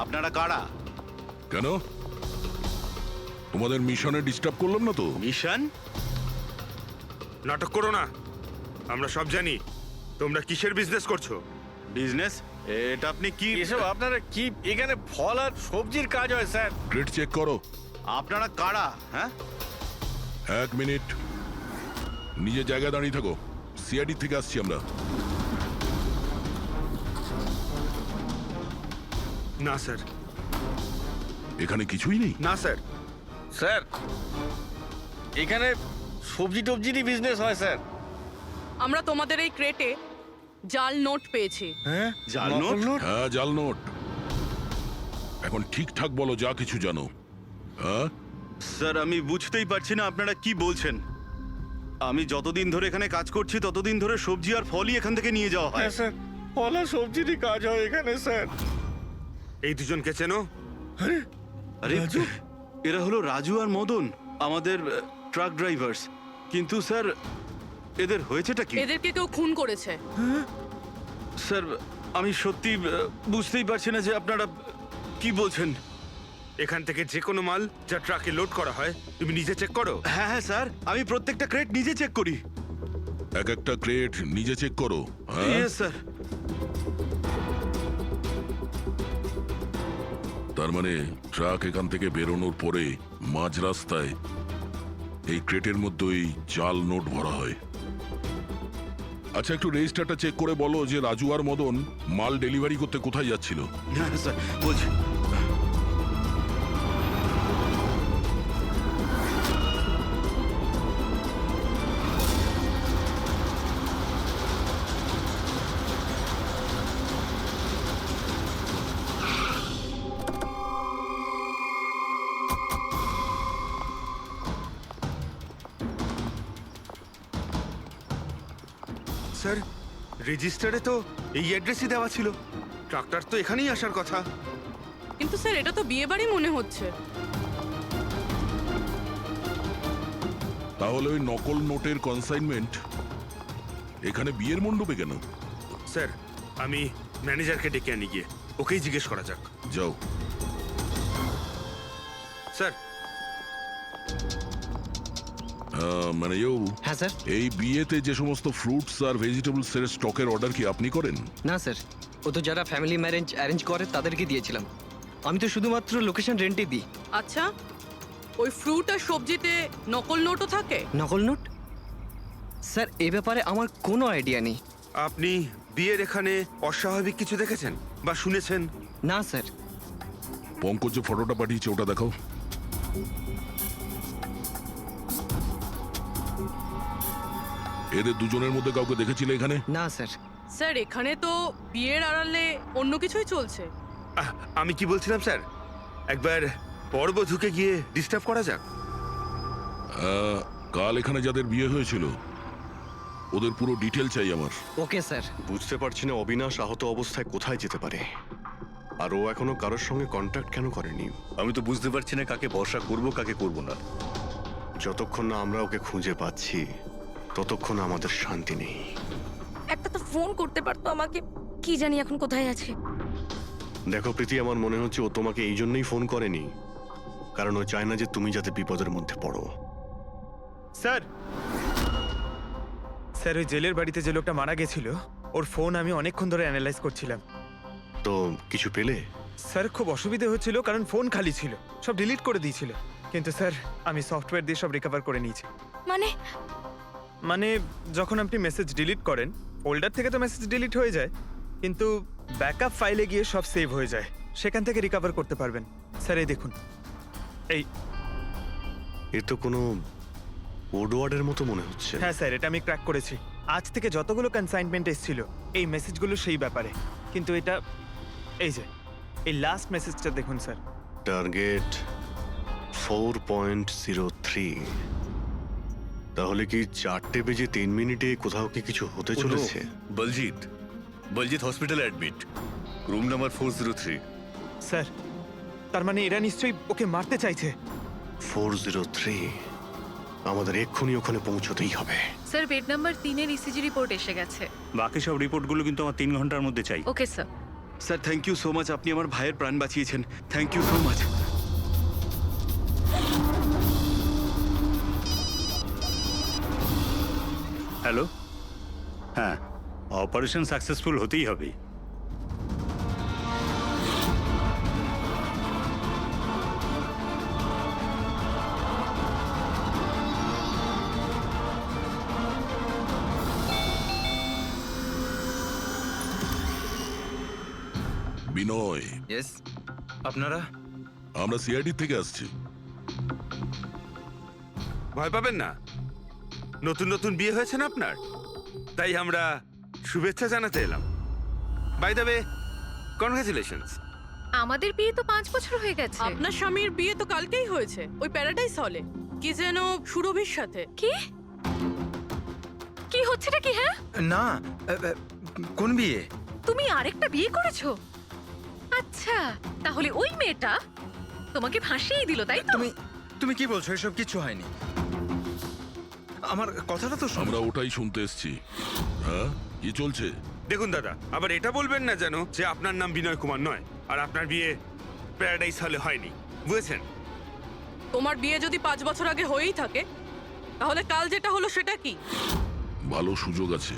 আপনারা কারা? কেন তোমাদের মিশনে ডিস্টার্ব করলাম না তো? মিশন? নাটক করো না, আমরা সব জানি তোমরা কিসের বিজনেস করছো। বিজনেস? এটা আপনি কি এসব আপনারা কি এখানে ফল আর সবজির কাজ হয় স্যার? ক্রেট চেক করো। আপনারা কারা? হ্যাঁ, 1 মিনিট, নিজের জায়গায় দাঁড়িয়ে থাকো। সিআইডি থেকে আসছি আমরা। না স্যার, এখানে কিছুই নেই। না স্যার। স্যার এখানে সবজি টবজিরই বিজনেস হয় স্যার। আমরা তোমাদের এই ক্রেটে জাল নোট পেয়েছি। হ্যাঁ জাল নোট? হ্যাঁ, জাল নোট। এখন ঠিকঠাক বলো যা কিছু জানো। হ্যাঁ, স্যার আমি বুঝতেই পারছি না আপনারা কি বলছেন। আমি যতদিন ধরে এখানে কাজ করছি ততদিন ধরে সবজি আর ফলই এখান থেকে নিয়ে যাওয়া হয়। হ্যাঁ স্যার, ফল আর সবজিরই কাজ হয় এখানে স্যার। এই দুজনকে চেনো? আরে এরা হলো রাজু আর মদন, আমাদের ট্রাক ড্রাইভার্স। কিন্তু স্যার এদের হয়েছেটা কি? এদেরকে কেউ খুন করেছে। স্যার আমি সত্যি বুঝতেই পারছি না যে আপনারা কি বলছেন। এখান থেকে যে কোনো মাল যা ট্রাকে লোড করা হয় তুমি নিজে চেক করো। হ্যাঁ হ্যাঁ স্যার, আমি প্রত্যেকটা ক্রেট নিজে চেক করি। এক একটা ক্রেট নিজে চেক করো। হ্যাঁ, ইয়েস স্যার। তার মানে ট্রাক এখান থেকে বেরোনোর পরে মাঝ রাস্তায় এই ক্রেটের মধ্যেই জাল নোট ভরা হয়। আচ্ছা, একটু রেজিস্টারটা চেক করে বলো যে রাজু আর মদন মাল ডেলিভারি করতে কোথায় যাচ্ছিল। হ্যাঁ স্যার বলছি। স্যার রেজিস্টারে তো এই অ্যাড্রেসই দেওয়া ছিল। ট্রাক্টর তো এখানেই আসার কথা। কিন্তু স্যার এটা তো বিয়ে বাড়ি মনে হচ্ছে। তাহলে ওই নকল নোটের কনসাইনমেন্ট এখানে বিয়ের মণ্ডপে কেন? স্যার আমি ম্যানেজারকে ডেকে আনি, গিয়ে ওকেই জিজ্ঞেস করা যাক। যাও। স্যার মানে হ্যাঁ স্যার। এই বিয়েতে যে সমস্ত ফ্রুটস আর ভেজিটেবলস এর স্টকের অর্ডার কি আপনি করেন? না স্যার, ও তো যারা ফ্যামিলি ম্যারেজ অ্যারেঞ্জ করে তাদেরকে দিয়েছিলাম। আমি তো শুধুমাত্র লোকেশন রেন্টে দিই। আচ্ছা, ওই ফ্রুট আর সবজিতে নকল নোটও থাকে? নকল নোট? স্যার এ ব্যাপারে আমার কোনো আইডিয়া নেই। আপনি বিয়ের এখানে অস্বাভাবিক কিছু দেখেছেন বা শুনেছেন? না স্যার। পঙ্কজ যে ফটোটা পাঠিয়েছে ওটা দেখাও। এদের দুজনের মধ্যে কাউকে দেখেছিলে এখানে? না স্যার। স্যার এখানে তো বিয়ের আড়ালে অন্য কিছুই চলছে। আমি কি বলছিলাম স্যার, একবার পরবধূকে গিয়ে ডিস্টার্ব করা যাক। কাল এখানে যাদের বিয়ে হয়েছিল ওদের পুরো ডিটেল চাই আমার। Okay sir. বুঝতে পারছি না অবিনাশ আহত অবস্থায় কোথায় যেতে পারে, আর ও এখনো কারোর সঙ্গে কন্ট্যাক্ট কেন করেনি। আমি তো বুঝতে পারছি না কাকে ভরসা করব কাকে করব না। যতক্ষণ না আমরা ওকে খুঁজে পাচ্ছি ততক্ষণ আমাদের শান্তি নেই। একটা তো ফোন করতে পারতো আমাকে, কি জানি এখন কোথায় আছে। দেখো প্রীতি, আমার মনে হচ্ছে ও তোমাকে এই জন্যই ফোন করেনি, কারণ ও চায় না যে তুমি যাতে বিপদের মধ্যে পড়ো। স্যার স্যার ওই জেলের বাড়িতে যে লোকটা মারা গেছিল ওর ফোন আমি অনেকক্ষণ ধরে অ্যানালাইজ করছিলাম। তো কিছু পেলে? স্যার খুব অসুবিধা হচ্ছিল কারণ ফোন খালি ছিল, সব ডিলিট করে দিয়েছিল। কিন্তু স্যার আমি সফটওয়্যার দিয়ে সব রিকভার করে নিয়েছি। মানে যখন আপনি মেসেজ ডিলিট করেন ফোল্ডার থেকে তো মেসেজ ডিলিট হয়ে যায়, কিন্তু ব্যাকআপ ফাইলে গিয়ে সব সেভ হয়ে যায়, সেখান থেকে রিকভার করতে পারবেন। স্যার এই দেখুন, এই এ তো কোনো কোডওয়ার্ডের মতো মনে হচ্ছে। হ্যাঁ স্যার, এটা আমি ক্র্যাক করেছি। আজ থেকে যতগুলো কনসাইনমেন্ট এসেছিল এই মেসেজগুলো সেই ব্যাপারে, কিন্তু এটা এই যে এই লাস্ট মেসেজটা দেখুন স্যার। টার্গেট 4.03। তাহলে কি 4:03 কোথাও কি কিছু হতে চলেছে? বলজিৎ বলজিৎ হসপিটালে অ্যাডমিট, রুম নাম্বার 403। স্যার তার মানে এরা নিশ্চয়ই ওকে মারতে চাইছে। 403, আমাদের এক্ষুনি ওখানে পৌঁছতেই হবে। স্যার বেড নাম্বার 3 এর ইসিজি রিপোর্ট এসে গেছে। বাকি সব রিপোর্টগুলো কিন্তু আমার 3 ঘন্টার মধ্যে চাই। Okay sir. Sir thank you so much, আপনি আমার ভাইয়ের প্রাণ বাঁচিয়েছেন। Thank you so much. Hello, হ্যাঁ, অপারেশন সাকসেসফুল হতেই হবে। বিনয়, ইয়েস, আপনারা? আমরা সিআইডি থেকে আসছি। ভয় পাবেন না, নতুন নতুন বিয়ে হয়েছে না আপনার, তাই আমরা শুভেচ্ছা জানাতে এলাম। By the way, congratulations. আমাদের বিয়ে তো 5 বছর হয়ে গেছে। আপনার স্বামীর বিয়ে তো কালকেই হয়েছে, ওই প্যারাডাইস হলে, কি যেন সুরভির সাথে। কি কি হচ্ছেটা কি? হ্যাঁ, না, কোন বিয়ে? তুমি আরেকটা বিয়ে করেছো? আচ্ছা, তাহলে ওই মেয়েটা তোমাকে ফাঁসিয়ে দিল, তাই তো? তুমি কি বলছো? এসব কিছু হয়নি। আমার কথাটা তো শোনো। আমরা ওটাই শুনতে এসছি। হ্যাঁ, কি চলছে? দেখুন দাদা, আবার এটা বলবেন না যেন যে আপনার নাম বিনয় কুমার নয় আর আপনার বিয়ে প্যারাডাইস হলে হয়নি, বুঝেছেন? তোমার বিয়ে যদি 5 বছর আগে হয়েই থাকে, তাহলে কাল যেটা হলো সেটা কি? ভালো সুযোগ আছে।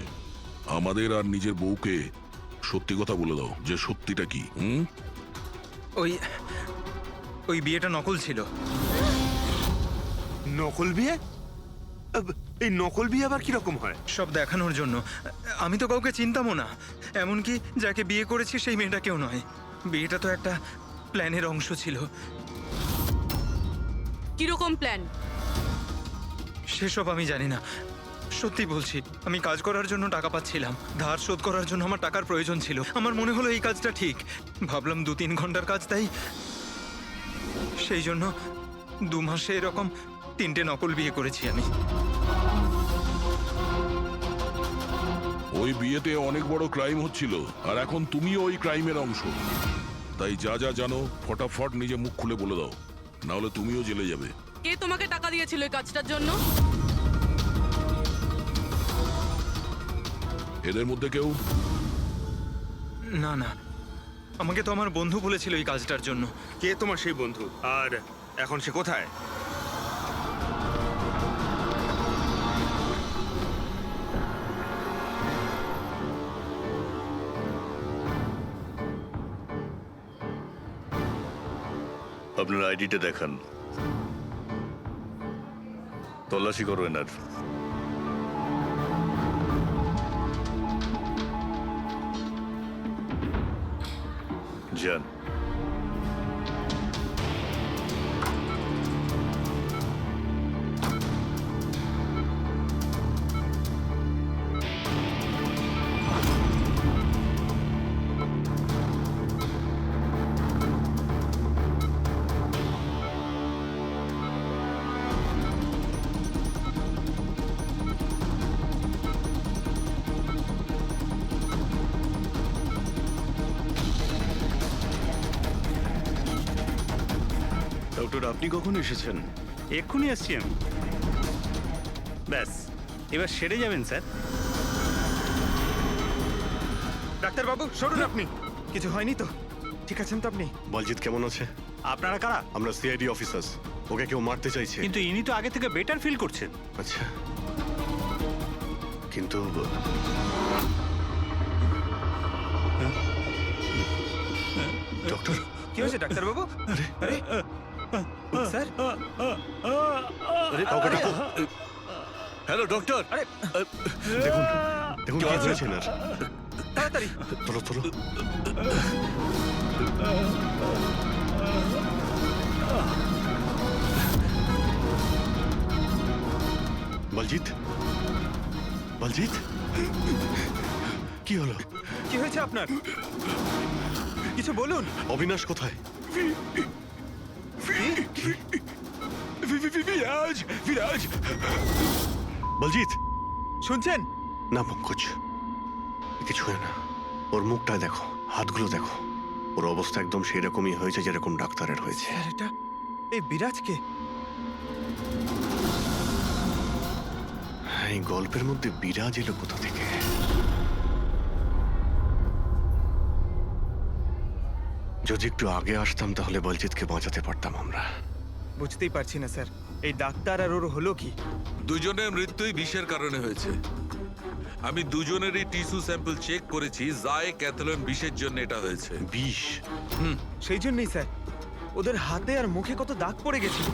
আমাদের আর নিজের বউকে সত্যি কথা বলে দাও যে সত্যিটা কি। ওই বিয়েটা নকল ছিল। নকল বিয়ে? এই নকল বিয়ে আবার কিরকম হয়? সব দেখানোর জন্য। আমি তো কাউকে চিনতামও না, এমনকি যাকে বিয়ে করেছি সেই মেয়েটাকেও নয়। বিয়েটা তো একটা প্ল্যানের অংশ ছিল। কিরকম প্ল্যান? সেসব আমি জানি না, সত্যি বলছি। আমি কাজ করার জন্য টাকা পাচ্ছিলাম, ধার শোধ করার জন্য আমার টাকার প্রয়োজন ছিল। আমার মনে হলো এই কাজটা ঠিক, ভাবলাম 2-3 ঘন্টার কাজ, তাই সেই জন্য 2 মাসে এরকম 3টে নকল বিয়ে করেছি আমি। ওই বিয়েতে অনেক বড় ক্রাইম হচ্ছিল, আর এখন তুমিও ওই ক্রাইমের অংশ। তাই যা যা জানো ফটাফট নিজে মুখ খুলে বলে দাও, না হলে তুমিও জেলে যাবে। কে তোমাকে টাকা দিয়েছিল এই কাজটার জন্য? এদের মধ্যে কেউ? না না, আমাকে তো আমার বন্ধু বলেছিল এই কাজটার জন্য। কে তোমার সেই বন্ধু, আর এখন সে কোথায়? আপনার আইডিটা দেখান, তল্লাশি করো এনার। যান। ডক্টর, আপনি কখন এসেছেন? এক্ষুনি আসছি আমি। ব্যাস, এবার সেরে যাবেন স্যার। ডাক্তারবাবু সরুন আপনি। কিছু হয়নি তো? ঠিক আছেন তো আপনি? বলজিৎ কেমন আছে? আপনারা কারা? আমরা সিআইডি অফিসার্স। ওকে কেউ মারতে চাইছে। কিন্তু ইনি তো আগে থেকে বেটার ফিল করছেন। আচ্ছা, কিন্তু ডক্টর, কি হয়েছে ডাক্তারবাবু? আরে স্যার, কাউকে ডাকো। Hello doctor. আরে দেখুন দেখুন কি হয়েছে না। তাড়াতাড়ি। তোলো তোলো। বলজিৎ, বলজিৎ, কি হলো? কি হয়েছে আপনার? কিছু বলুন। অবিনাশ কোথায়? বলজিৎ, শুনছেন? না পঙ্কজ, কিছু হয় না। ওর মুখটা দেখো, হাতগুলো দেখো, ওর অবস্থা একদম সেই রকমই হয়েছে যেরকম ডাক্তারের হয়েছে। স্যার, এটা এই বিরাজকে? এই গল্পের মধ্যে বিরাজ এলো কোথা থেকে? যদি একটু আগে আসতাম তাহলে বলজিৎকে বাঁচাতে পারতাম আমরা। বুঝতেই পারছি না স্যার, এই ডাক্তার আর ওর হলো কি? দুজনের মৃত্যুই বিষের কারণে হয়েছে। আমি দুজনেরই টিস্যু স্যাম্পল চেক করেছি, জায় ক্যাথলন বিষের জন্য এটা হয়েছে। বিষ? সেই জন্যই স্যার, ওদের হাতে আর মুখে কত দাগ পড়ে গেছিল।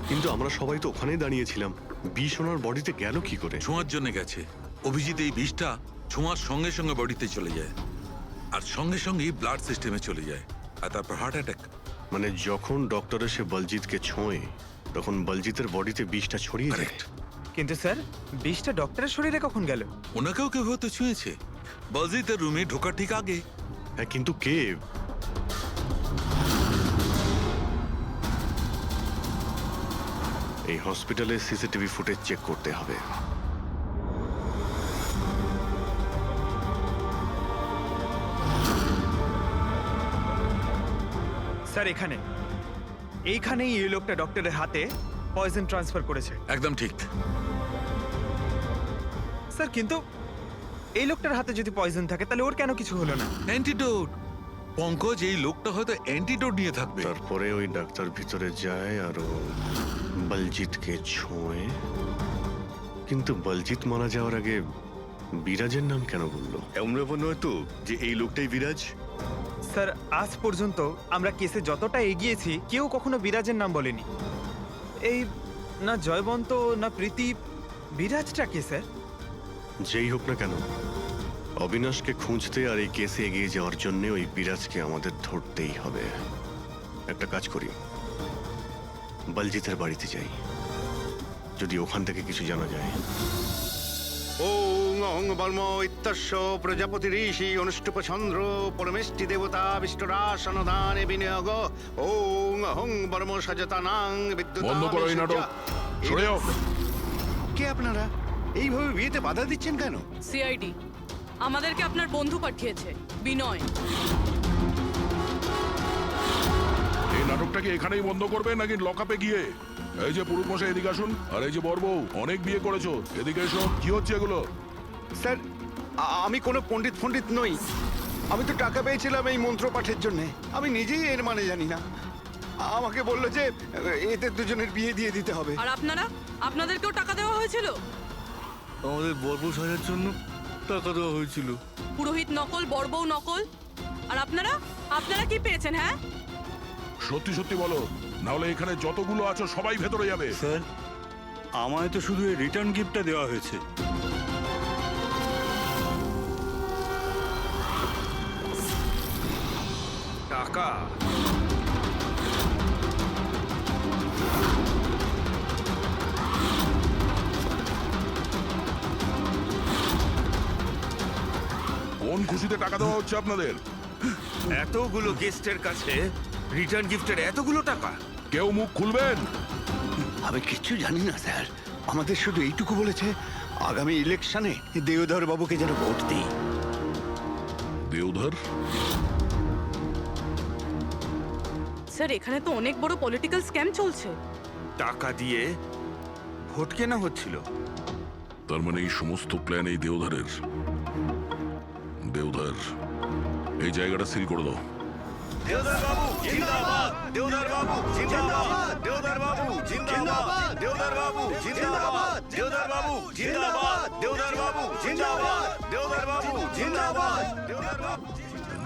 কিন্তু আমরা সবাই তো ওখানেই দাঁড়িয়েছিলাম, বিষ ওনার বডিতে গেল কি করে? ছোঁয়ার জন্য গেছে। অভিজিৎ, এই বিষটা ছোঁয়ার সঙ্গে সঙ্গে বডিতে চলে যায়, আর সঙ্গে সঙ্গেই ব্লাড সিস্টেমে চলে যায়, আর তারপর হার্ট অ্যাটাক। মানে যখন ডক্টর এসে বলজিৎকে ছোঁয়ে তখন বলজিতের বডিতে বিষটা ছড়িয়ে যায়। কিন্তু স্যার, বিষটা ডক্টরের শরীরে কখন গেল? ওনাকেও কেউ হয়তো ছুঁয়েছে, বলজিতের রুমে ঢোকার ঠিক আগে। হ্যাঁ, কিন্তু কে? এই হসপিটালে সিসিটিভি ফুটেজ চেক করতে হবে। স্যার এইখানেই এই লোকটা ডক্টরের হাতে পয়জন ট্রান্সফার করেছে। একদম ঠিক। স্যার কিন্তু এই লোকটার হাতে যদি পয়জন থাকে তাহলে ওর কেন কিছু হলো না? অ্যান্টিডোট। পঙ্কজ, এই লোকটা হয়তো অ্যান্টিডোট নিয়ে থাকবে। তারপরে ওই ডাক্তার ভিতরে যায় আর ও বলজিৎকে ছোঁয়ে। কিন্তু বলজিৎ মারা যাওয়ার আগে বিরাজের নাম কেন বললো? এমন ব্যাপার নয় তো যে এই লোকটাই বিরাজ? স্যার, আজ পর্যন্ত আমরা কেসে যতটা এগিয়েছি কেউ কখনো বিরাজের নাম বলেনি। এই না জয়বন্ত না প্রীতি, বিরাজটা কে স্যার? যেই হোক না কেন, অবিনাশকে খুঁজতে আর এই কেসে এগিয়ে যাওয়ার জন্য ওই বিরাজকে আমাদের ধরতেই হবে। একটা কাজ করি, বলজিতের বাড়িতে যাই, যদি ওখান থেকে কিছু জানা যায়। ওং অং বর্ম ইত্যস্য প্রজাপতি ঋষি অনুষ্ঠুপ চন্দ্র পরমেষ্টি দেবতা বিষ্ণুরাসনদানে বিনিয়োগ ওং অং বর্ম সজতানাং বিদ্যুৎ। বন্ধ করো এই নাটক, সরে যাও। কে আপনারা? এইভাবে বিয়েতে বাধা দিচ্ছেন কেন? সিআইডি আমাদেরকে আপনার বন্ধু পাঠিয়েছে, বিনয়। এই নাটকটাকে এখানেই বন্ধ করবে নাকি লকআপে গিয়ে? এই যে পুরুষ মশাই, এদিকে আসুন। আর এই যে বড়বউ, অনেক বিয়ে করেছো, এদিকে এসো। কি হচ্ছে এগুলো? স্যার, আমি কোনো পণ্ডিত নই। আমি তো টাকা পেয়েছিলাম এই মন্ত্র পাঠের জন্য। আমি নিজেই এর মানে জানি না। আমাকে বললো যে এদের দুজনের বিয়ে দিয়ে দিতে হবে। আর আপনাদেরকেও টাকা দেওয়া হয়েছিল? আমাদের বর্ব সাজার জন্য টাকা দেওয়া হয়েছিল। পুরোহিত নকল, বড়বউ নকল। আর আপনারা কি পেয়েছেন? হ্যাঁ, সত্যি সত্যি বলো, নাহলে এখানে যতগুলো আছো সবাই ভেতরে যাবে। স্যার, আমায় তো শুধু এই রিটার্ন গিফটটা দেওয়া হয়েছে। টাকা? কোন খুশিতে টাকা দেওয়া হচ্ছে আপনাদের? এতগুলো গেস্টের কাছে রিটার্ন গিফটের এতগুলো টাকা? কেউ মুখ খুলবেন? আমি কিচ্ছু জানি না স্যার। আমাদের শুধু এইটুকু বলেছে, আগামী ইলেকশনে দেওধর বাবুকে যেন ভোট দিই। দেওধর? স্যার, এখানে তো অনেক বড় পলিটিক্যাল স্ক্যাম চলছে। টাকা দিয়ে ভোট কেনা হচ্ছিল। তার মানে এই সমস্ত প্ল্যান এই দেওধরের। দেওধর, এই জায়গাটা সিল করে দাও। দেওধর বাবু জিন্দাবাদ! দেওধর বাবু জিন্দাবাদ! দেওধর বাবু জিন্দাবাদ! দেওধর বাবু জিন্দাবাদ! দেওধর বাবু জিন্দাবাদ! দেওধর বাবু জিন্দাবাদ! দেওধর বাবু জিন্দাবাদ! দেওধর বাবু।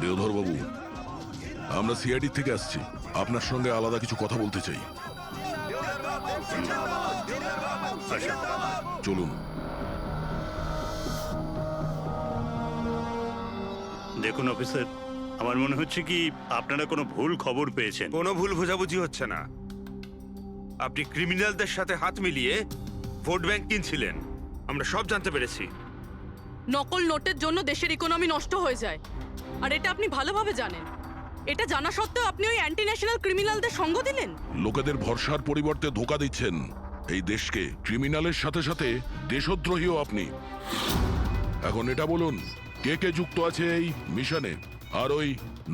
দেওধর বাবু, আমরা সিআইডি থেকে আসছি, আপনার সঙ্গে আলাদা কিছু কথা বলতে চাই। চলুন। দেখুন অফিসার, আমার মনে হচ্ছে কি আপনারা কোনো ভুল খবর পেয়েছেন। কোনো ভুল বোঝাবুঝি হচ্ছে না। আপনি ক্রিমিনালদের সাথে হাত মিলিয়ে ভোট ব্যাংক কিনছিলেন, আমরা সব জানতে পেরেছি। নকল নোটের জন্য দেশের ইকোনমি নষ্ট হয়ে যায়, আর এটা আপনি ভালোভাবে জানেন। এটা জানা সত্ত্বেও আপনি ওই অ্যান্টি ন্যাশনাল ক্রিমিনালদের সঙ্গ দিলেন। লোকেদের ভরসার পরিবর্তে ধোঁকা দিচ্ছেন এই দেশকে। ক্রিমিনালের সাথে সাথে দেশদ্রোহীও আপনি। এখন এটা বলুন, কে কে যুক্ত আছে এই মিশনে? আর ওই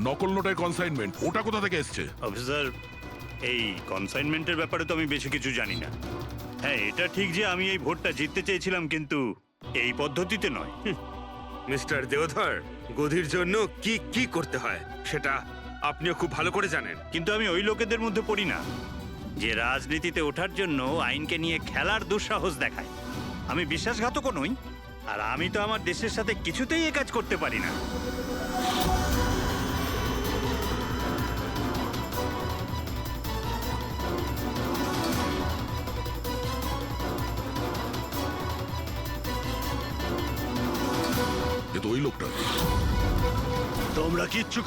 নকল নোটের কনসাইনমেন্ট, ওটা কোথা থেকে এসছে? অফিসার, এই কনসাইনমেন্টের ব্যাপারে তো আমি বেশি কিছু জানি না। হ্যাঁ, এটা ঠিক যে আমি এই ভোটটা জিততে চেয়েছিলাম, কিন্তু এই পদ্ধতিতে নয়। মিস্টার দেওধর, গদির জন্য কি কি করতে হয় সেটা আপনিও খুব ভালো করে জানেন। কিন্তু আমি ওই লোকেদের মধ্যে পড়ি না যে রাজনীতিতে ওঠার জন্য আইনকে নিয়ে খেলার দুঃসাহস দেখায়। আমি বিশ্বাসঘাতকও নই, আর আমি তো আমার দেশের সাথে কিছুতেই এ কাজ করতে পারি না। এ তো ওই লোকটা। তোমরা কিচ্ছু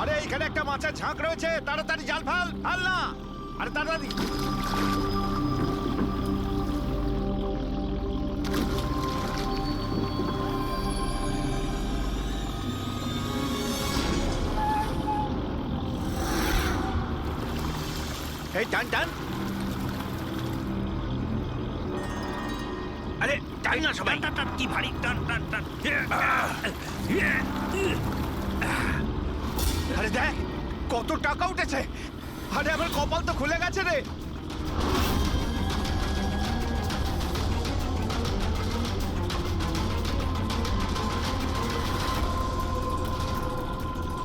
আরে এখানে একটা মাছের ঝাঁক রয়েছে, তাড়াতাড়ি জাল ফাল ফাল না, আরে তাড়াতাড়ি। এই টান টান, আরে টান না সবাই, কি ভারী টান টান টান। আরে দেখ কত টাকা উঠেছে, আরে আমার কপাল তো খুলে গেছে রে।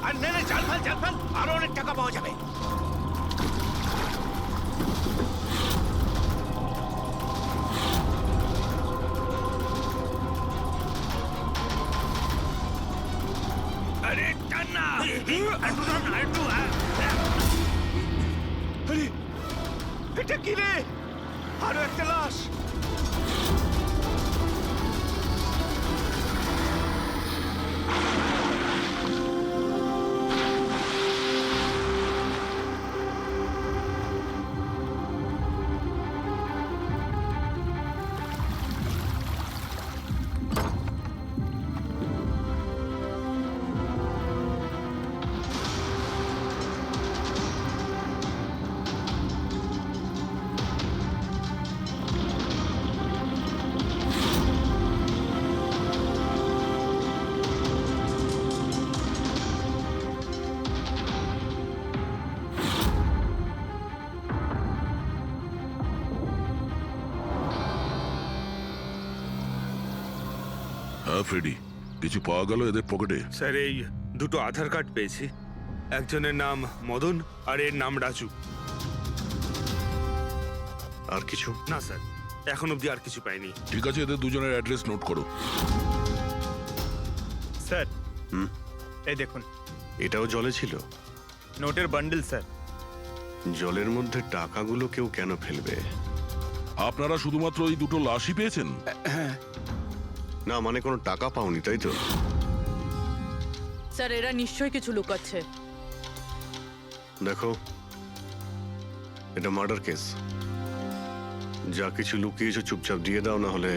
আর নে নে জাল ফাল, আরো অনেক টাকা পাওয়া যাবে। আরে টান না, একটু টান না, একটু। আরে এটা কি রে, আরো একটা লাশ। হ্যাঁ ফ্রেডি, কিছু পাওয়া গেল এদের পকেটে? স্যার এই দুটো আধার কার্ড পেয়েছি, একজনের নাম মদন আর এর নাম রাজু। আর কিছু? না স্যার, এখন অবধি আর কিছু পাইনি। ঠিক আছে, এদের দুজনের অ্যাড্রেস নোট করো। স্যার এই দেখুন, এটাও জলে ছিল? নোটের বান্ডেল স্যার। জলের মধ্যে টাকাগুলো কেউ কেন ফেলবে? আপনারা শুধুমাত্র এই দুটো লাশই পেয়েছেন? না মানে কোনো টাকা পাওনি তাই তো? স্যার এরা নিশ্চয়ই কিছু লুকাচ্ছে। দেখো, এটা মার্ডার কেস, যা কিছু লুকিয়েছো চুপচাপ দিয়ে দাও, না হলে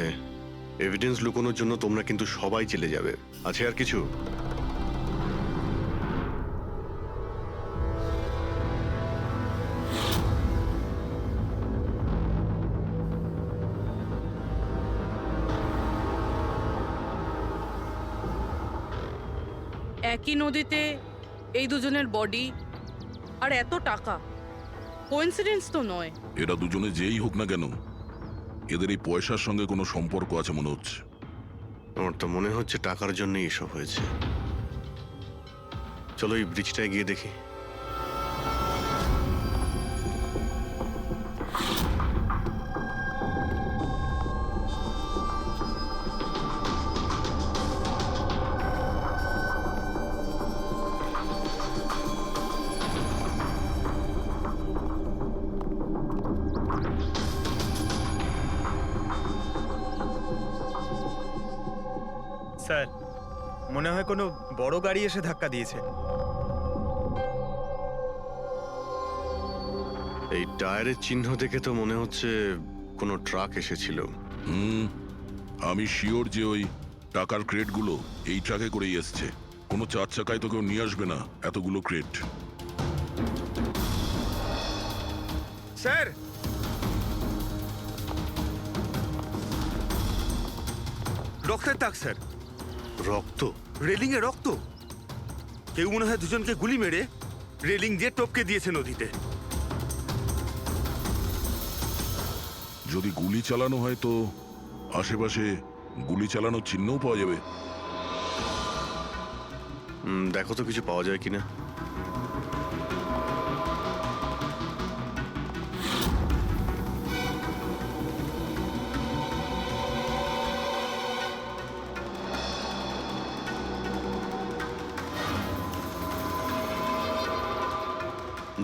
এভিডেন্স লুকানোর জন্য তোমরা কিন্তু সবাই জেলে যাবে। আছে আর কিছু? একই নদীতে এই দুজনের বডি আর এত টাকা, কোইন্সিডেন্স তো নয়। এরা দুজনে যেই হোক না কেন, এদের এই পয়সার সঙ্গে কোনো সম্পর্ক আছে মনে হচ্ছে। আমার তো মনে হচ্ছে টাকার জন্যই এসব হয়েছে। চলো এই ব্রিজটায় গিয়ে দেখি। স্যার, মনে হয় কোনো বড় গাড়ি এসে ধাক্কা দিয়েছে। এই টায়ারের চিহ্ন দেখে তো মনে হচ্ছে কোনো ট্রাক এসেছিল। আমি শিওর যে ওই টাকার ক্রেটগুলো এই ট্রাকে করেই এসছে। কোনো 4 চাকায় তো কেউ নিয়ে আসবে না এতগুলো ক্রেট। স্যার, রক্তের দাগ স্যার। রক্ত? রেলিং এ রক্ত। কেউ মনে হয় দুজনকে গুলি মেরে রেলিং দিয়ে টপকে দিয়েছে নদীতে। যদি গুলি চালানো হয় তো আশেপাশে গুলি চালানোর চিহ্নও পাওয়া যাবে। দেখো তো কিছু পাওয়া যায় কিনা।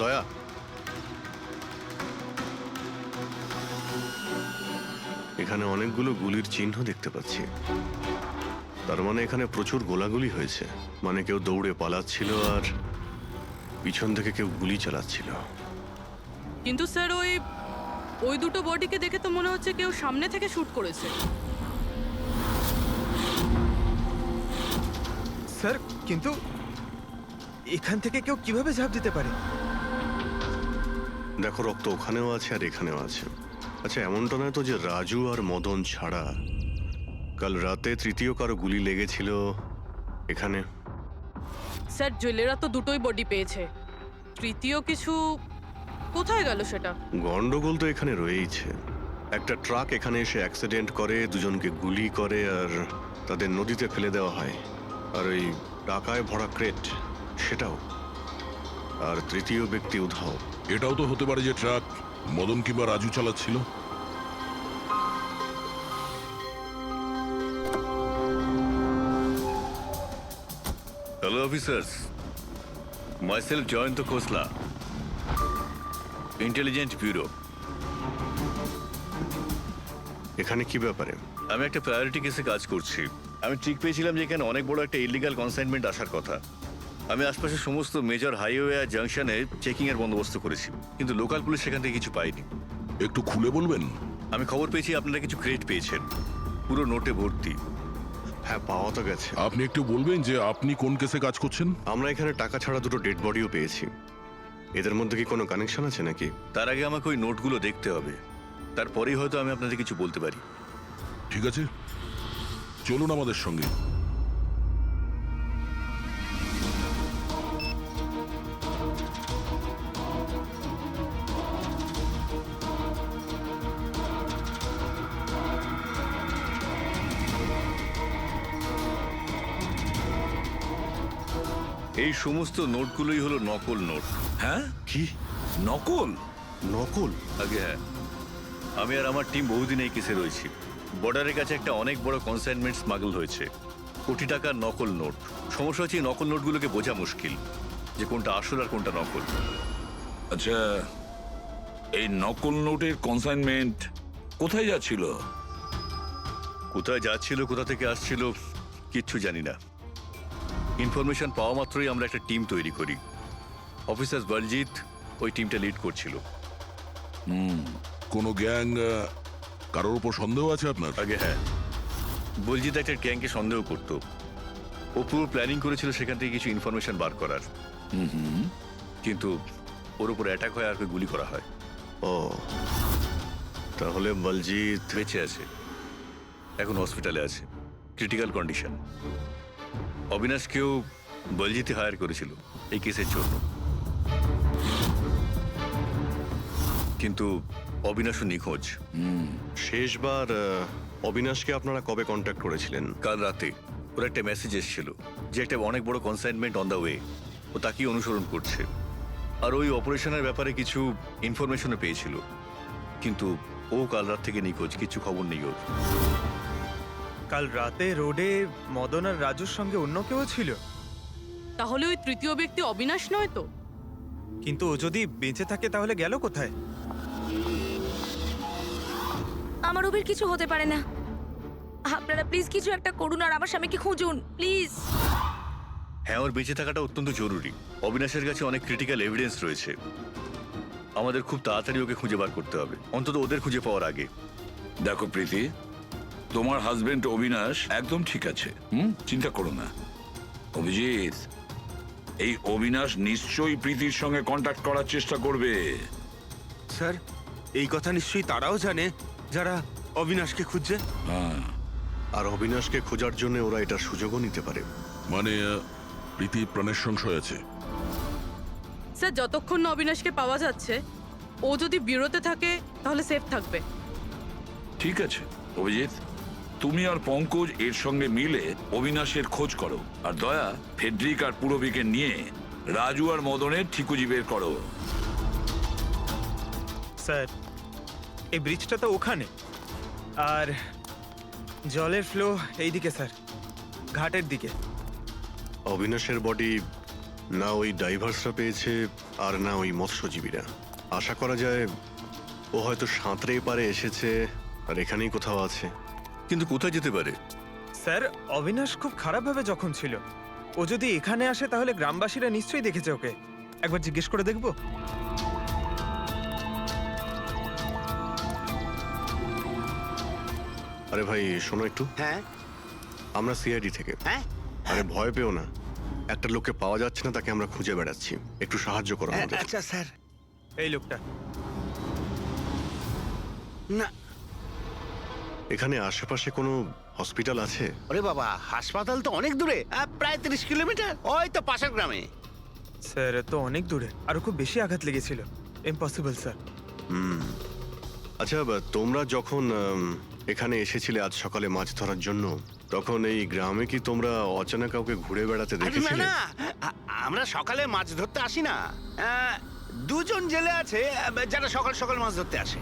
দয়া, এখানে অনেকগুলো গুলির চিহ্ন দেখতে পাচ্ছি। তার মানে এখানে প্রচুর গোলাগুলি হয়েছে। মানে কেউ দৌড়ে পালাচ্ছিল আর পিছন থেকে কেউ গুলি চালাচ্ছিল। কিন্তু স্যার ওই দুটো বডিকে দেখে তো মনে হচ্ছে কেউ সামনে থেকে শুট করেছে। স্যার, কিন্তু এখান থেকে কেউ কিভাবে ঝাঁপ দিতে পারে? দেখো, রক্ত ওখানেও আছে আর এখানেও আছে। আচ্ছা, এমনটা নয় তো যে রাজু আর মদন ছাড়া কাল রাতে তৃতীয় কারো গুলি লেগেছিল এখানে? স্যার, জেলেরা তো দুটোই বডি পেয়েছে, তৃতীয় কিছু কোথায় গেল সেটা? গন্ডগোল তো এখানে রয়েইছে। একটা ট্রাক এখানে এসে অ্যাক্সিডেন্ট করে, দুজনকে গুলি করে আর তাদের নদীতে ফেলে দেওয়া হয়। আর ওই টাকায় ভরা ক্রেট সেটাও। আর তৃতীয় ব্যক্তি উধাও। এটাও তো হতে পারে যে ট্রাক মদন কিংবা রাজু চালাচ্ছিল। হ্যালো অফিসার্স, মাইসেলফ জয়ন্ত খোসলা, ইন্টেলিজেন্স ব্যুরো। এখানে কি ব্যাপারে? আমি একটা প্রায়োরিটি কেসে কাজ করছি। আমি ঠিক পেয়েছিলাম যে এখানে অনেক বড় একটা ইলিগাল কনসাইনমেন্ট আসার কথা। আমি আশপাশের সমস্ত মেজর হাইওয়ে আর জাংশনে চেকিং এর বন্দোবস্ত করেছি, কিন্তু লোকাল পুলিশ সেখান থেকে কিছু পায়নি। একটু খুলে বলবেন? আমি খবর পেয়েছি আপনারা কিছু ক্রেট পেয়েছেন, পুরো নোটে ভর্তি। হ্যাঁ, পাওয়া তো গেছে। আপনি একটু বলবেন যে আপনি কোন কেসে কাজ করছেন? আমরা এখানে টাকা ছাড়া দুটো ডেড বডিও পেয়েছি। এদের মধ্যে কি কোনো কানেকশন আছে নাকি? তার আগে আমাকে ওই নোটগুলো দেখতে হবে, তারপরেই হয়তো আমি আপনাদের কিছু বলতে পারি। ঠিক আছে, চলুন আমাদের সঙ্গে। এই সমস্ত নোটগুলোই হলো নকল নোট। হ্যাঁ? কি? নকল? নকল? আগে হ্যাঁ, আমি আর আমার টিম বহুদিন এই কেসে রয়েছি। বর্ডারের কাছে একটা অনেক বড় কনসাইনমেন্ট স্মাগল হয়েছে, কোটি টাকার নকল নোট। সমস্যা হচ্ছে এই নকল নোটগুলোকে বোঝা মুশকিল যে কোনটা আসল আর কোনটা নকল। আচ্ছা, এই নকল নোটের কনসাইনমেন্ট কোথায় যাচ্ছিল? কোথায় যাচ্ছিল, কোথা থেকে আসছিল কিচ্ছু জানি না। ইনফরমেশন পাওয়া মাত্রই আমরা একটা টিম তৈরি করি। অফিসার বলজিৎ ওই টিমটা লিড করছিল। কোনো গ্যাং কারোর উপর সন্দেহ আছে আপনার? আগে হ্যাঁ, বলজিৎ একটা গ্যাংকে সন্দেহ করত। ও পুরো প্ল্যানিং করেছিল সেখান থেকে কিছু ইনফরমেশন বার করার। কিন্তু ওর উপর অ্যাটাক হয় আর গুলি করা হয়। ও, তাহলে বলজিৎ বেঁচে আছে, এখন হসপিটালে আছে, ক্রিটিক্যাল কন্ডিশন। অবিনাশকেও বলজিৎই হায়ার করেছিল এই কেসের জন্য, কিন্তু অবিনাশও নিখোঁজ। শেষবার অবিনাশকে আপনারা কবে কন্ট্যাক্ট করেছিলেন? কাল রাতে ওর একটা মেসেজ এসেছিল যে একটা অনেক বড় কনসাইনমেন্ট অন দ্য ওয়ে, ও তাকেই অনুসরণ করছে। আর ওই অপারেশনের ব্যাপারে কিছু ইনফরমেশনও পেয়েছিল, কিন্তু ও কাল রাত থেকে নিখোঁজ, কিছু খবর নেই ওর। কাল রাতে রোডে মদন আর রাজুর সঙ্গে অন্য কেউ ছিল, তাহলে ওই তৃতীয় ব্যক্তি অবিনাশ নয় তো? কিন্তু ও যদি বেঁচে থাকে তাহলে গেল কোথায়? আমার ওবের কিছু হতে পারে না। আপনারা প্লিজ কিছু একটা করুন আর আমার স্বামীকে খুঁজুন প্লিজ। হ্যাঁ, ওর বেঁচে থাকাটা অত্যন্ত জরুরি। অবিনাশের কাছে অনেক ক্রিটিক্যাল এভিডেন্স রয়েছে, আমাদের খুব তাড়াতাড়ি ওকে খুঁজে বার করতে হবে, অন্তত ওদের খুঁজে পাওয়ার আগে। দেখো প্রীতি, তোমার হাজবেন্ড অবিনাশ একদম ঠিক আছে, চিন্তা করো না। অভিজিৎ, এই অবিনাশ নিশ্চয়ই প্রীতির সঙ্গে কন্ট্যাক্ট করার চেষ্টা করবে। স্যার, এই কথা নিশ্চয়ই তারাও জানে যারা অবিনাশকে খুঁজছে। হ্যাঁ, আর অবিনাশকে খোঁজার জন্য ওরা এটার সুযোগও নিতে পারে। মানে প্রীতি প্রাণের সংশয় আছে। স্যার, যতক্ষণ না অবিনাশকে পাওয়া যাচ্ছে, ও যদি বিরতে থাকে তাহলে সেফ থাকবে। ঠিক আছে অভিজিৎ, তুমি আর পঙ্কজ এর সঙ্গে মিলে অবিনাশের খোঁজ করো, আর দয়া ফেডরিক আর পুরবিকে নিয়ে রাজু আর মদনের ঠিকুজি বের করো। স্যার, এই ব্রিজটা তো ওখানে, আর জলের ফ্লো এইদিকে স্যার, ঘাটের দিকে। অবিনাশের বডি না ওই ডাইভার্সরা পেয়েছে আর না ওই মৎস্যজীবীরা। আশা করা যায় ও হয়তো সাঁতরে পারে এসেছে আর এখানেই কোথাও আছে। কিন্তু কোথায় যেতে পারে? স্যার, অবিনাশ খুব খারাপভাবে জখম ছিল। ও যদি এখানে আসে তাহলে গ্রামবাসীরা নিশ্চয়ই দেখেছে ওকে। একবার জিজ্ঞেস করে দেখবো। আরে ভাই শোনো একটু। হ্যাঁ আমরা সিআইডি থেকে। হ্যাঁ আরে ভয় পেও না, একটা লোককে পাওয়া যাচ্ছে না, তাকে আমরা খুঁজে বেড়াচ্ছি, একটু সাহায্য করো আমাদের। আচ্ছা স্যার। এই লোকটা না, এখানে আশেপাশে কোনো হসপিটাল আছে? ওরে বাবা, হাসপাতাল তো অনেক দূরে, প্রায় 30 কিলোমিটার, ওই তো পাশের গ্রামে। স্যার, তো অনেক দূরে, আরো খুব বেশি আঘাত লেগেছিল। Impossible sir. আচ্ছা, তোমরা যখন এখানে এসেছিলে আজ সকালে মাছ ধরার জন্য, তখন এই গ্রামে কি তোমরা অচেনা কাউকে ঘুরে বেড়াতে আরে না দেখেছিলে? না, আমরা সকালে মাছ ধরতে আসি না। দুজন জেলে আছে যারা সকাল সকাল মাছ ধরতে আসে।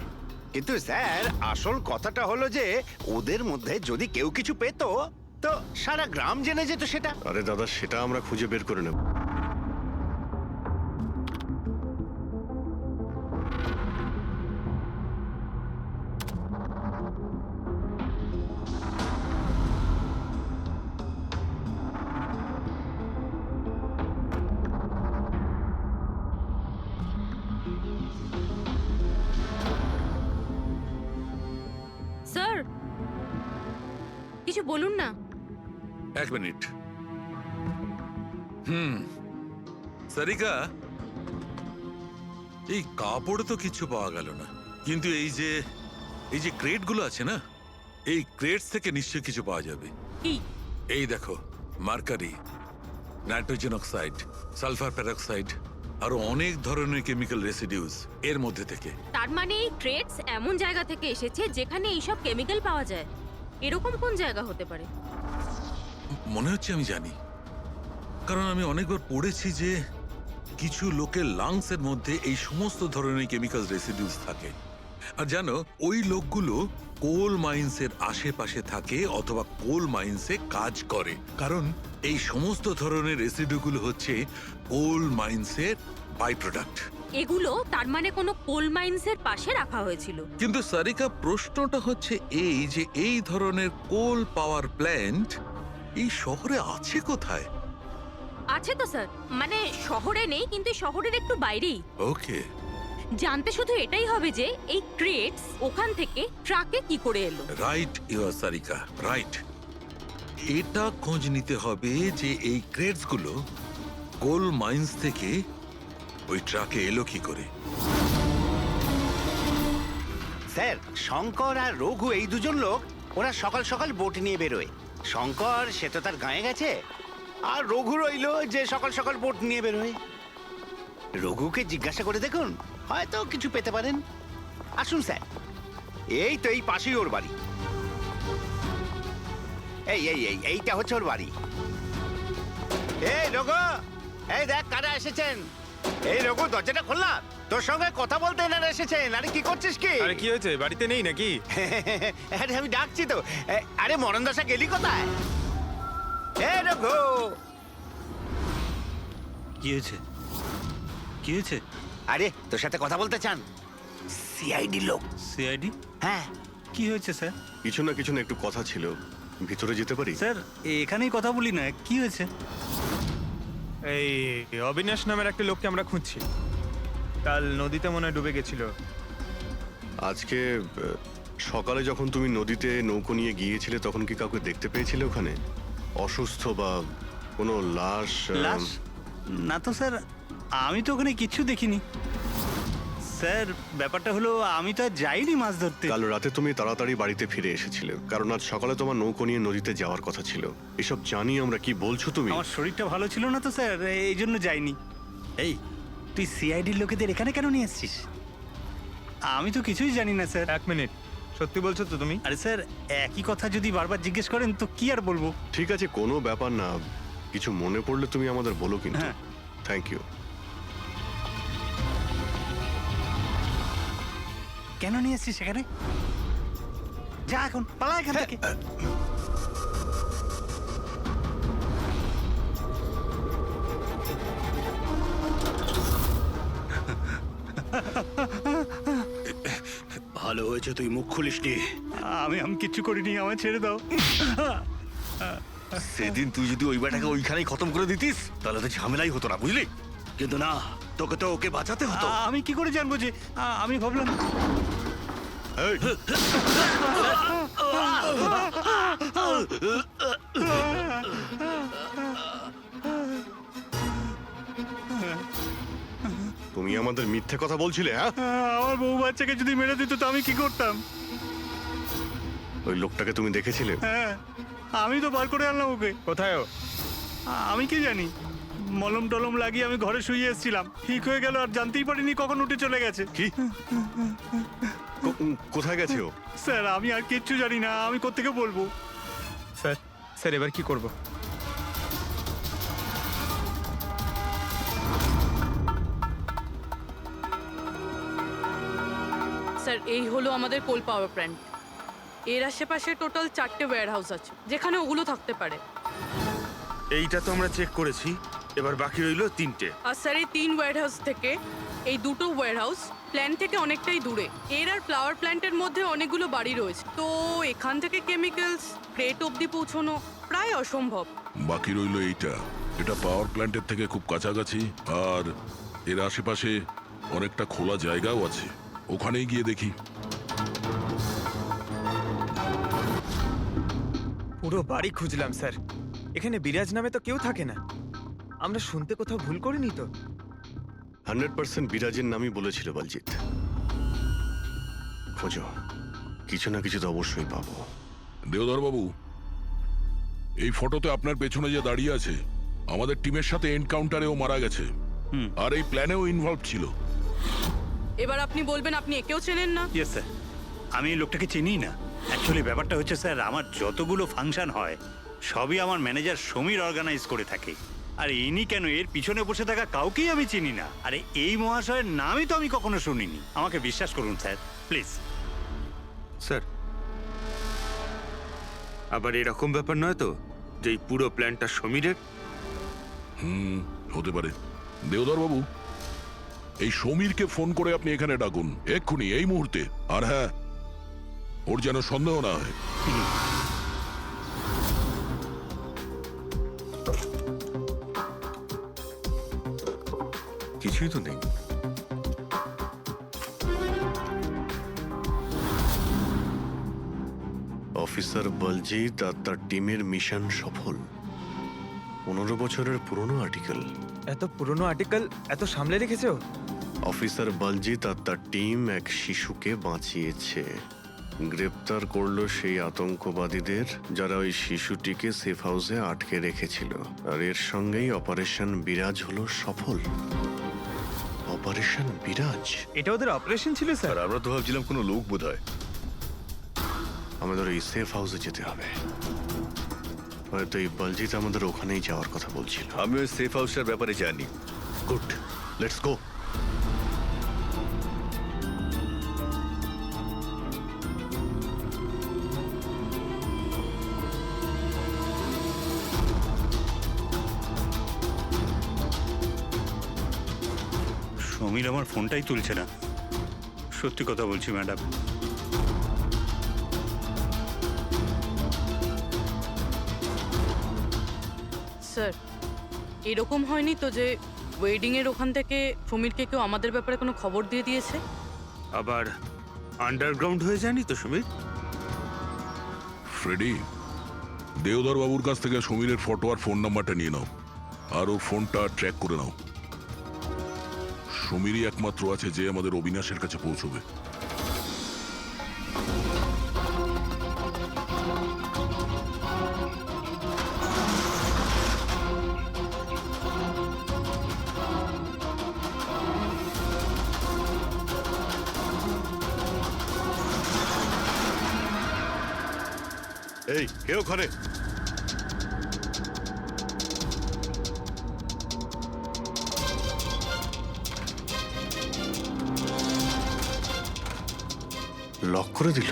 কিন্তু স্যার, আসল কথাটা হলো যে ওদের মধ্যে যদি কেউ কিছু পেতো তো সারা গ্রাম জেনে যেত সেটা। আরে দাদা, সেটা আমরা খুঁজে বের করে নেব। স্যার, কিছু বলুন না। এক মিনিট। সারিকা, এই কাপড়ে তো কিছু পাওয়া গেল না, কিন্তু এই যে ক্রেট গুলো আছে না, এই ক্রেটস থেকে নিশ্চয়ই কিছু পাওয়া যাবে। কি? এই দেখো, mercury, nitrogen oxide, sulphur peroxide, আরো অনেক ধরনের কেমিক্যাল রেসিডিউস এর মধ্যে থেকে। তার মানে এই ট্রেডস এমন জায়গা থেকে এসেছে যেখানে এইসব কেমিক্যাল পাওয়া যায়। এরকম কোন জায়গা হতে পারে? মনে হচ্ছে আমি জানি, কারণ আমি অনেকবার পড়েছি যে কিছু লোকের লাংসের মধ্যে এই সমস্ত ধরনের কেমিক্যাল রেসিডিউস থাকে। আর জানো, ওই লোকগুলো কোল মাইন্সের আশেপাশে থাকে অথবা কোল মাইন্সে কাজ করে, কারণ এই সমস্ত ধরনের রেসিডিউগুলো হচ্ছে কোল মাইন্সের বাই প্রোডাক্ট। এগুলো তার মানে কোনো কোল মাইন্সের পাশে রাখা হয়েছিল। কিন্তু সারিকা, প্রশ্নটা হচ্ছে এই যে এই ধরনের কোল পাওয়ার প্ল্যান্ট এই শহরে আছে কোথায়? আছে তো স্যার, মানে শহরে নেই, কিন্তু শহরের একটু বাইরেই। ওকে, জানতে শুধু এটাই হবে যে এই ক্রেটস ওখান থেকে ট্রাকে কি করে এলো। Right your Sarika, right. এটা খোঁজ নিতে হবে যে এই ক্রেটস গুলো কোল মাইন্স থেকে ওই ট্রাকে এলো কি করে। স্যার, শঙ্কর আর রঘু এই দুজন লোক, ওরা সকাল সকাল বোট নিয়ে বেরোয়। শঙ্কর সে তো তার গায়ে গেছে, আর রঘু রইলো যে সকাল সকাল বোট নিয়ে বেরোয়। রঘুকে জিজ্ঞাসা করে দেখুন, হয়তো কিছু পেতে পারেন। আসুন স্যার, এই তো এই পাশেই ওর বাড়ি। এইটা হচ্ছে ওর বাড়ি। এই রঘু, এই দেখ কারা এসেছেন। এই রঘু, দরজাটা খোলা, তোর সঙ্গে কথা বলতে এনারা এসেছেন। আরে কি করছিস কি? আরে কি হয়েছে, বাড়িতে নেই নাকি? আরে আমি ডাকছি তো। আরে মরণ দশা গেলি কোথায়? এ রঘু, কি হয়েছে? কি হয়েছে? আরে তোর সাথে কথা বলতে চান সিআইডি লোক। সিআইডি? হ্যাঁ, কি হয়েছে স্যার? কিছু না একটু কথা ছিল, ভিতরে যেতে পারি? স্যার এখানেই কথা বলি না, কি হয়েছে? এই অবিনাশ নামের একটা লোককে আমরা খুঁজছি। কাল নদীতে মনে হয় ডুবে গেছিল। আজকে সকালে যখন তুমি নদীতে নৌকো নিয়ে গিয়েছিলে তখন কি কাউকে দেখতে পেয়েছিলে ওখানে, অসুস্থ বা কোনো লাশ? লাশ? না তো স্যার, আমি তো ওখানে কিচ্ছু দেখিনি। স্যার ব্যাপারটা হলো আমি তো আর যাইনি মাছ ধরতে। কাল রাতে তুমি তাড়াতাড়ি বাড়িতে ফিরে এসেছিলে, কারণ আজ সকালে তোমার নৌকো নিয়ে নদীতে যাওয়ার কথা ছিল। এসব জানি আমরা, কি বলছো তুমি? আমার শরীরটা ভালো ছিল না তো স্যার, এই জন্য যাইনি। এই তুই সিআইডির লোকেদের এখানে কেন নিয়ে এসেছিস? আমি তো কিছুই জানি না স্যার। এক মিনিট, সত্যি বলছো তো তুমি? আরে স্যার, একই কথা যদি বারবার জিজ্ঞেস করেন তো কি আর বলবো। ঠিক আছে, কোনো ব্যাপার না, কিছু মনে পড়লে তুমি আমাদের বলো কিন্তু। হ্যাঁ। Thank you. কেন নিয়ে এসেছিস সেখানে? যা এখন পালা এখান থেকে। ভালো হয়েছে তুই মুখ খুলিসনি। আমি কিচ্ছু করিনি, আমায় ছেড়ে দাও। সেদিন তুই যদি ওই বেটাকে ওইখানেই খতম করে দিতিস তাহলে তো ঝামেলাই হতো না, বুঝলি? কিন্তু না, তোকে তো ওকে বাঁচাতে হতো। আমি কি করে জানবো যে আমি ভাবলাম। এই, তুমি আমাদের মিথ্যে কথা বলছিলে? হ্যাঁ, আমার বউ বাচ্চাকে যদি মেরে দিত তো আমি কি করতাম? ওই লোকটাকে তুমি দেখেছিলে? হ্যাঁ, আমি তো বার করে আনলাম ওকে। কোথায় ও? আমি কি জানি, মলম টলম লাগিয়ে আমি ঘরে শুয়ে এসেছিলাম, ঠিক হয়ে গেল আর জানতেই পারিনি কখন উঠে চলে গেছে। কি? কোথায় গেছে ও? স্যার আমি আর কিচ্ছু জানি না, আমি কোত্থেকে বলবো? স্যার, স্যার এবার কি করব? স্যার এই হলো আমাদের কোল পাওয়ার প্ল্যান্ট। এর আশেপাশে টোটাল 4টে ওয়্যার হাউস আছে যেখানে ওগুলো থাকতে পারে। এইটা তো আমরা চেক করেছি, এবার বাকি রইলো 3টে। আর স্যার এই 3 ওয়্যার হাউস থেকে এই 2টো ওয়্যার হাউস প্ল্যান্ট থেকে অনেকটাই দূরে। এর আর ফ্লাওয়ার প্ল্যান্টের মধ্যে অনেকগুলো বাড়ি রয়েছে, তো এখান থেকে কেমিক্যালস ক্রেট অবধি পৌঁছানো প্রায় অসম্ভব। বাকি রইল এইটা, এটা পাওয়ার প্ল্যান্টের থেকে খুব কাছাকাছি, আর এর আশেপাশে অনেকটা খোলা জায়গাও আছে, ওখানেই গিয়ে দেখি। পুরো বাড়ি খুঁজলাম স্যার, এখানে বিরাজ নামে তো কেউ থাকে না। আমরা শুনতে কোথাও ভুল করিনি তো? 100% বিরাজের নামই বলেছিল বলজিৎ। খোঁজো, কিছু না কিছু তো অবশ্যই পাবো। দেওধর বাবু, এই ফটোতে আপনার পেছনে যে দাঁড়িয়ে আছে আমাদের টিমের সাথে এনকাউন্টারেও মারা গেছে, আর এই প্ল্যানেও ইনভলভ ছিল। এবার আপনি বলবেন আপনি একেও চেনেন না? ইয়েস স্যার, আমি এই লোকটাকে চিনি না। অ্যাকচুয়ালি ব্যাপারটা হচ্ছে স্যার, আমার যতগুলো ফাংশন হয় সবই আমার ম্যানেজার সমীর অর্গানাইজ করে থাকে। আর ইনি কেন, এর পিছনে বসে থাকা কাউকেই আমি চিনি না। আরে এই মহাশয়ের নামই তো আমি কখনো শুনিনি। আমাকে বিশ্বাস করুন স্যার, প্লিজ। স্যার, আবার এরকম ব্যাপার নয় তো যে এই পুরো প্ল্যানটা সমীরের? হতে পারে। দেওধর বাবু, এই সমীরকে ফোন করে আপনি এখানে ডাকুন এক্ষুনি, এই মুহূর্তে। আর হ্যাঁ, ওর যেন সন্দেহ না হয়। কিছুই তো নেই। অফিসার বলজিৎ আর তার টিমের মিশন সফল। 15 বছরের পুরনো আর্টিকেল। এত পুরনো আর্টিকেল এত সামলে রেখেছো? অফিসার বলজিৎ আর তার টিম এক শিশুকে বাঁচিয়েছে। গ্রেপ্তার করলো সেই আতঙ্কবাদীদের যারা ওই শিশুটিকে সেফ হাউসে আটকে রেখেছিল, আর এর সঙ্গেই অপারেশন বিরাজ হলো সফল। অপারেশন বিরাজ? এটা ওদের অপারেশন ছিল স্যার? আমরা তো ভাবছিলাম কোনো লোক বোধ হয়। আমাদের ওই সেফ হাউসে যেতে হবে। হয়তো এই বলজিৎ আমাদের ওখানেই যাওয়ার কথা বলছিল। আমি ওই সেফ হাউসটার ব্যাপারে জানি। Good, let's go. সমীর আমার ফোনটাই তুলছে না। সত্যি কথা বলছি ম্যাডাম। স্যার, এরকম হয়নি তো যে ওয়েডিং এর ওখান থেকে সমীরকে কেউ আমাদের ব্যাপারে কোনো খবর দিয়ে দিয়েছে? আবার আন্ডারগ্রাউন্ড হয়ে যায়নি তো সমীর? ফ্রেডি, দেওদার বাবুর কাছ থেকে সমীরের ফটো আর ফোন নাম্বারটা নিয়ে নাও, আর ওর ফোনটা ট্র্যাক করে নাও। সমীরই একমাত্র আছে যে আমাদের অবিনাশের কাছে পৌঁছবে। এই কে ওখানে? লক করে দিল।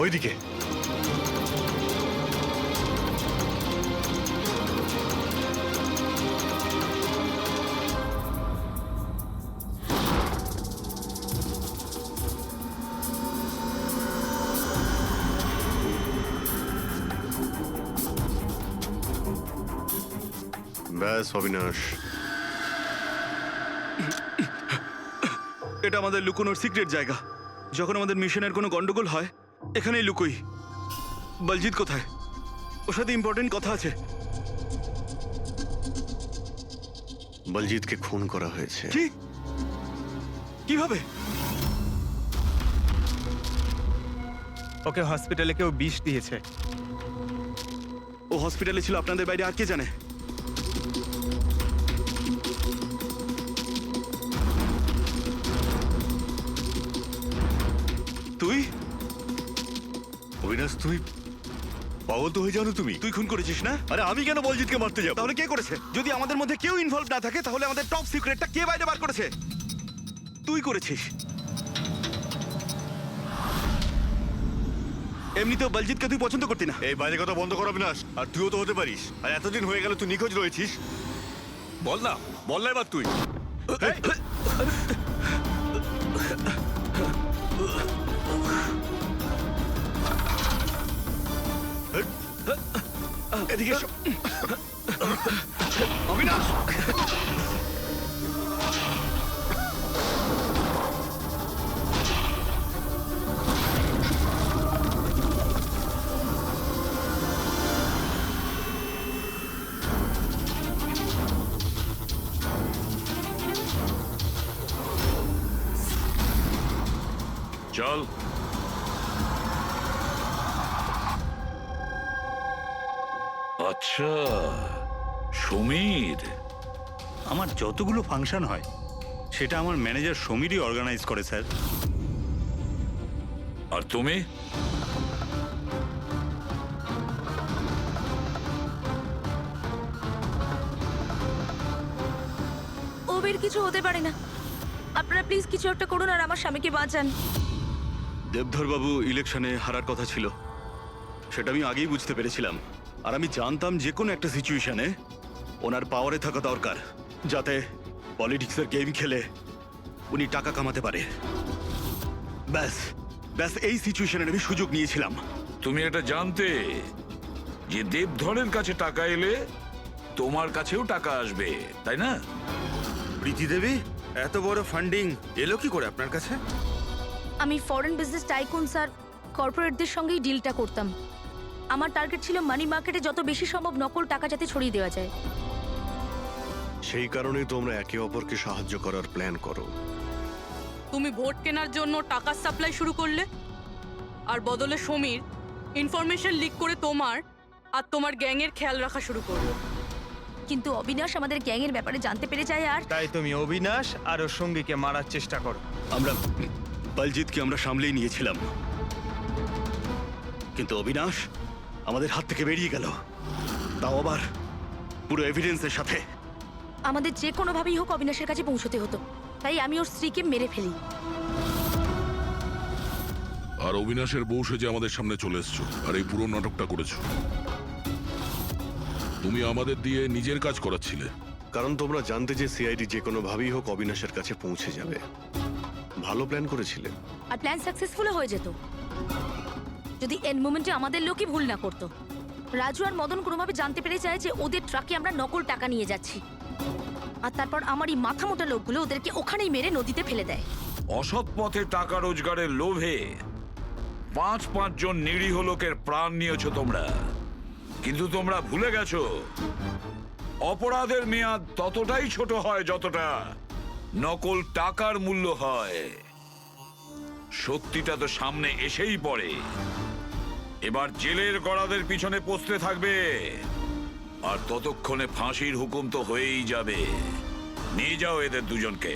ওইদিকে। ব্যাস অবিনাশ, এটা আমাদের লুকোনোর সিক্রেট জায়গা। যখন আমাদের মিশনের কোনো গন্ডগোল হয় এখানেই লুকোই। বলজিৎ কোথায়? ওর সাথে ইম্পর্টেন্ট কথা আছে। বলজিৎকে খুন করা হয়েছে। কি? কিভাবে? ওকে হসপিটালে কেউ বিষ দিয়েছে। ও হসপিটালে ছিল, আপনাদের বাইরে আর কে জানে? তুই? অবিনাশ, তুমি পাগল তো হয়ে যাও না তুমি? তুই খুন করেছিস না? আরে আমি কেন বলজিৎকে মারতে যাব? তাহলে কে করেছে? যদি আমাদের মধ্যে কেউ ইনভলভ না থাকে তাহলে আমাদের টপ সিক্রেটটা কে বাইরে বার করেছে? তুই করেছিস। এমনিতেও বলজিৎকে তুই পছন্দ করতি না। এই বাইরে কথা বন্ধ কর অবিনাশ। আর তুইও তো হতে পারিস। আর এতদিন হয়ে গেল তুই নিখোঁজ রয়েছিস। বল না এবার তুই। এদিকে এসো। অবিনাশ! চল। আচ্ছা, সমীর। আমার যতগুলো ফাংশন হয় সেটা আমার ম্যানেজার সমীরই অর্গানাইজ করে স্যার। আর তুমি? ওবের কিছু হতে পারে না। আপনারা প্লিজ কিছু একটা করুন আর আমার স্বামীকে বাঁচান। দেবধর বাবু ইলেকশনে হারার কথা ছিল, সেটা আমি আগেই বুঝতে পেরেছিলাম। আর আমি জানতাম যে কোনো একটা সিচুয়েশনে ওনার পাওয়ারে থাকা দরকার, যাতে পলিটিক্সের গেম খেলে উনি টাকা কামাতে পারে। ব্যাস ব্যাস এই সিচুয়েশনের আমি সুযোগ নিয়েছিলাম। তুমি এটা জানতে যে দেবধরের কাছে টাকা এলে তোমার কাছেও টাকা আসবে, তাই না? প্রীতি দেবী, এত বড় ফান্ডিং এলো কি করে আপনার কাছে? আমি ফরেন বিজনেস টাইকুন স্যার কর্পোরেটদের সঙ্গেই ডিলটা করতাম। আমার টার্গেট ছিল মানি মার্কেটে যত বেশি সম্ভব নকল টাকা যাতে ছড়িয়ে দেওয়া যায়। সেই কারণেই তোমরা একে অপরকে সাহায্য করার প্ল্যান করো। তুমি ভোট কেনার জন্য টাকার সাপ্লাই শুরু করলে আর বদলে সমীর ইনফরমেশন লিক করে তোমার আর তোমার গ্যাংয়ের খেয়াল রাখা শুরু করলো। কিন্তু অবিনাশ আমাদের গ্যাংয়ের ব্যাপারে জানতে পেরে যায় আর তাই তুমি অবিনাশ আর ওর সঙ্গীকে মারার চেষ্টা করো। আমরা বলজিৎকে আমরা সামলেই নিয়েছিলাম, কিন্তু অবিনাশ আমাদের হাত থেকে বেরিয়ে গেল, তাও আবার পুরো এভিডেন্সের সাথে। আমাদের যে কোনোভাবেই হোক অবিনাশের কাছে পৌঁছতে হতো, তাই আমি ওর স্ত্রীকে মেরে ফেলি। আর অবিনাশের বউ সেজে আমাদের সামনে চলে এসছো আর এই পুরো নাটকটা করেছো। তুমি আমাদের দিয়ে নিজের কাজ করাচ্ছিলে। কারণ তোমরা জানতে যে সিআইডি যে কোনোভাবেই হোক অবিনাশের কাছে পৌঁছে যাবে। ভালো প্ল্যান করেছিলে। আর প্ল্যান সাকসেসফুল হয়ে যেত যদি এন্ড মোমেন্টে আমাদের লোকই ভুল না করতো। রাজু আর মদন কোনোভাবে জানতে পেরে যায় যে ওদের ট্রাকে আমরা নকল টাকা নিয়ে যাচ্ছি, আর তারপর আমার এই মাথা মোটা লোকগুলো ওদেরকে ওখানেই মেরে নদীতে ফেলে দেয়। অসৎ পথে টাকা রোজগারের লোভে 5 জন নিরীহ লোকের প্রাণ নিয়েছো তোমরা, কিন্তু তোমরা ভুলে গেছো অপরাধের মেয়াদ ততটাই ছোট হয় যতটা নকল টাকার মূল্য হয়। সত্যিটা তো সামনে এসেই পড়ে। এবার জেলের গড়াদের পিছনে পৌঁছতে থাকবে, আর ততক্ষণে ফাঁসির হুকুম তো হয়েই যাবে। নিয়ে যাও এদের দুজনকে।